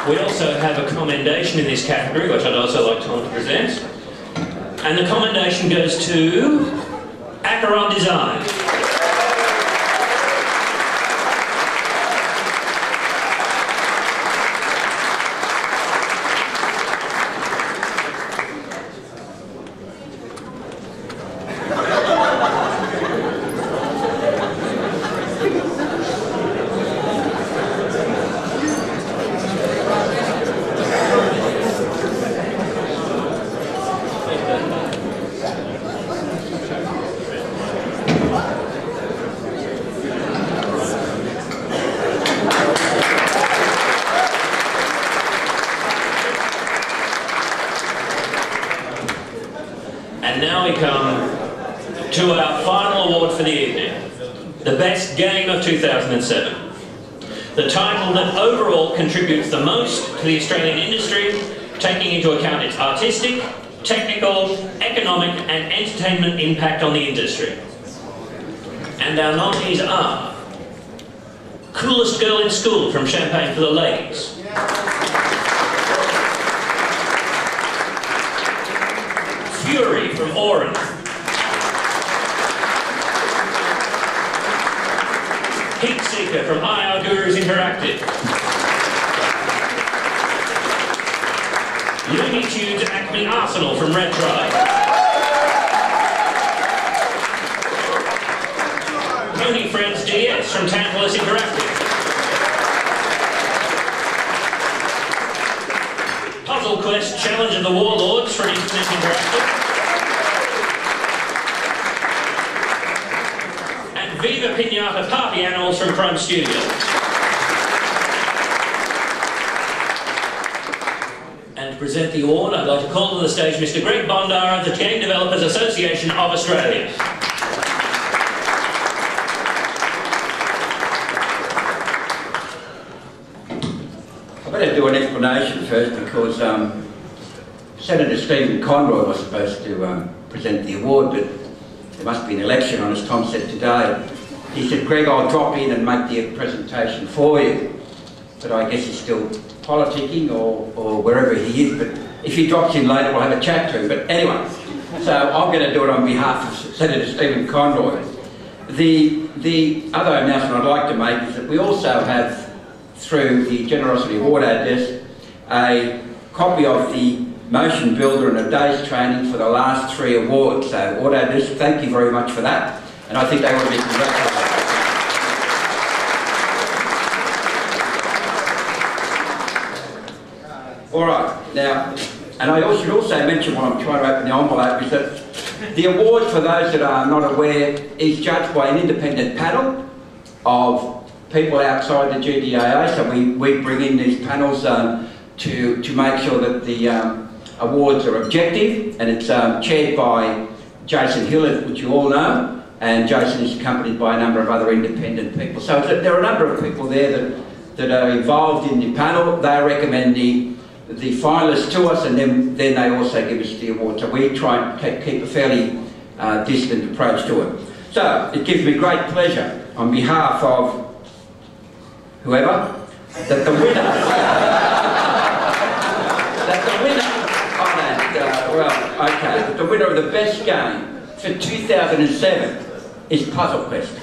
We also have a commendation in this category, which I'd also like Tom to present. And the commendation goes to Acheron Design. And now we come to our final award for the evening, the best game of 2007. The title that overall contributes the most to the Australian industry, taking into account its artistic, technical, economic and entertainment impact on the industry. And our nominees are Coolest Girl in School from Champagne for the Ladies, Fury from Oran, Heat Seeker from IR Gurus Interactive, Looney Tunes Acme Arsenal from Red Tribe, Pony Friends DS from Tantalus Interactive, Puzzle Quest Challenge of the Warlords from Internet Interactive, and Viva Pinata Party Animals from Chrome Studios. And to present the award, I'd like to call to the stage Mr. Greg Bondar of the Game Developers Association of Australia. I better do an explanation first because Senator Stephen Conroy was supposed to present the award, but there must be an election on, as Tom said today. He said, Greg, I'll drop in and make the presentation for you. But I guess he's still politicking or wherever he is, but if he drops in later we'll have a chat to him. But anyway, so I'm going to do it on behalf of Senator Stephen Conroy. The other announcement I'd like to make is that we also have, through the Generosity Award Desk, a copy of the Motion Builder and a day's training for the last 3 awards. So Award Desk, thank you very much for that, and I think they ought to be congratulated. All right, now, and I should also mention while I'm trying to open the envelope is that the award, for those that are not aware, is judged by an independent panel of people outside the GDAA. So we bring in these panels to make sure that the awards are objective, and it's chaired by Jason Hill, which you all know, and Jason is accompanied by a number of other independent people. So there are a number of people there that are involved in the panel. They recommend the finalists to us, and then they also give us the award. So we try and keep a fairly distant approach to it. So it gives me great pleasure on behalf of whoever, that the winner, that the winner of the best game for 2007 is Puzzle Quest.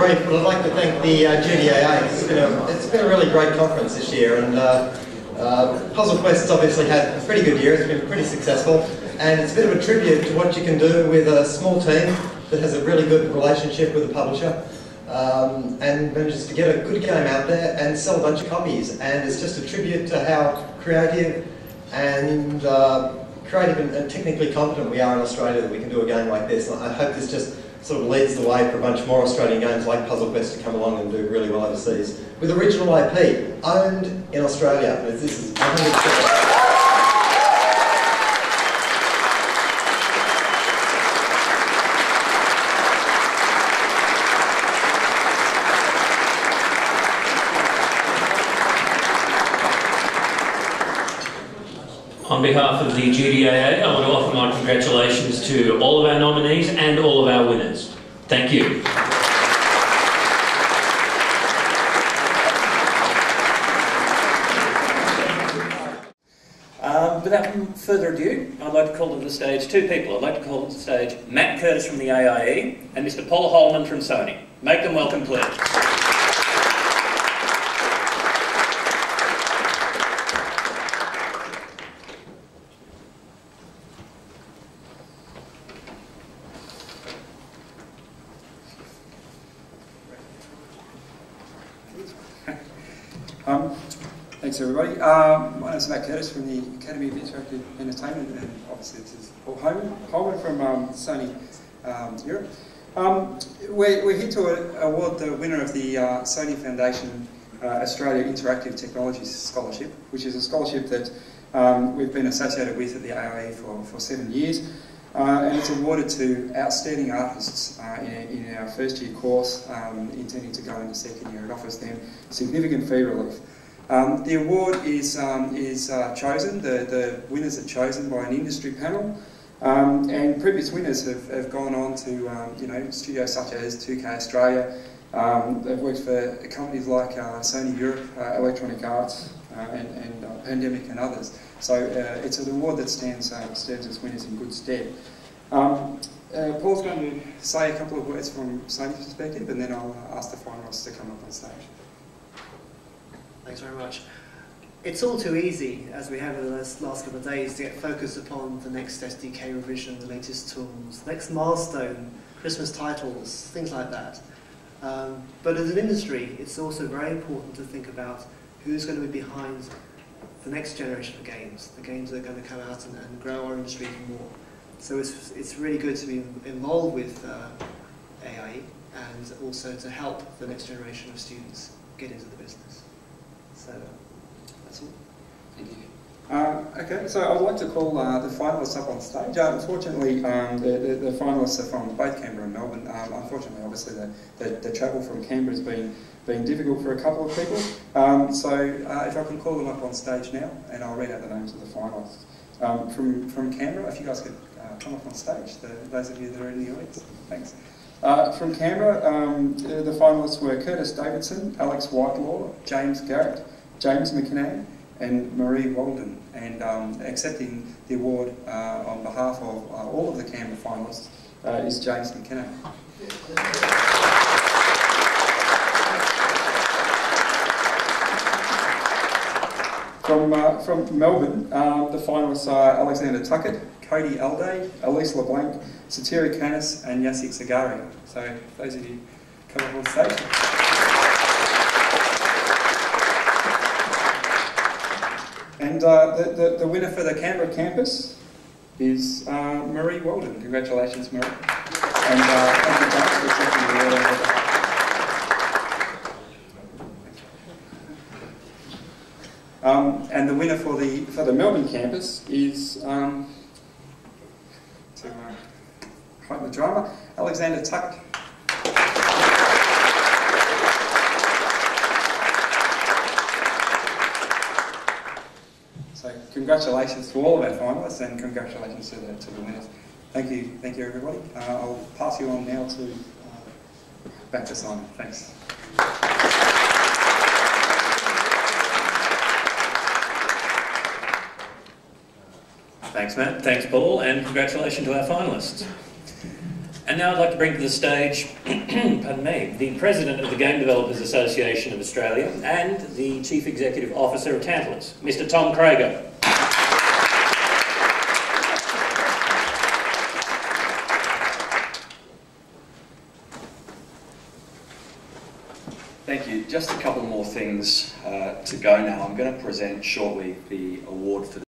But I'd like to thank the GDAA. It's been a really great conference this year, and Puzzle Quest's obviously had a pretty good year. It's been pretty successful, and it's a bit of a tribute to what you can do with a small team that has a really good relationship with a publisher and manages to get a good game out there and sell a bunch of copies. And it's just a tribute to how creative and creative and technically competent we are in Australia that we can do a game like this. And I hope this just sort of leads the way for a bunch more Australian games like Puzzle Quest to come along and do really well overseas. With original IP, owned in Australia. This is 100%. On behalf of the GDAA, I want to offer my congratulations to all of our nominees and all of our winners. Thank you. Without further ado, I'd like to call to the stage two people. I'd like to call to the stage Matt Curtis from the AIE and Mr. Paul Holman from Sony. Make them welcome, please. Thanks everybody. My name is Matt Curtis from the Academy of Interactive Entertainment, and obviously this is Paul Holman from Sony Europe. We're here to award the winner of the Sony Foundation Australia Interactive Technology Scholarship, which is a scholarship that we've been associated with at the AIE for 7 years. And it's awarded to outstanding artists in our first year course, intending to go into second year. It offers them significant fee relief. The award is chosen, the winners are chosen by an industry panel, and previous winners have gone on to studios such as 2K Australia. They've worked for companies like Sony Europe, Electronic Arts, and Pandemic and others. So it's an award that stands its winners in good stead. Paul's going to say a couple of words from Sony's perspective, and then I'll ask the finalists to come up on stage. Thanks very much. It's all too easy, as we have in the last couple of days, to get focused upon the next SDK revision, the latest tools, next milestone, Christmas titles, things like that. But as an industry, it's also very important to think about who's going to be behind the next generation of games, the games that are going to come out and grow our industry even more. So it's really good to be involved with AIE and also to help the next generation of students get into the business. So that's all. Thank you. Okay, so I'd like to call the finalists up on stage. Unfortunately, the finalists are from both Canberra and Melbourne. Unfortunately, obviously, the travel from Canberra has been difficult for a couple of people. If I can call them up on stage now, and I'll read out the names of the finalists. From Canberra, if you guys could come up on stage, those of you that are in the audience. Thanks. From Canberra, the finalists were Curtis Davidson, Alex Whitelaw, James Garrett, James McKinnon, and Marie Walden. And accepting the award on behalf of all of the Canberra finalists is James McKinnon. From Melbourne, the finalists are Alexander Tuckett, Cody Alday, Elise LeBlanc, Satiri Canis, and Yasik Sagaria. So those of you come up on stage. And the winner for the Canberra campus is Marie Walden. Congratulations, Marie. And thank you, James, for accepting the award. And the winner for the Melbourne campus is, to heighten the drama, Alexander Tuckett. So congratulations to all of our finalists, and congratulations to the winners. Thank you everybody. I'll pass you on now to back to Simon. Thanks. Thanks, Matt. Thanks, Paul, and congratulations to our finalists. And now I'd like to bring to the stage, pardon me, the President of the Game Developers Association of Australia and the Chief Executive Officer of Tantalus, Mr. Tom Crago. Thank you. Just a couple more things to go now. I'm going to present shortly the award for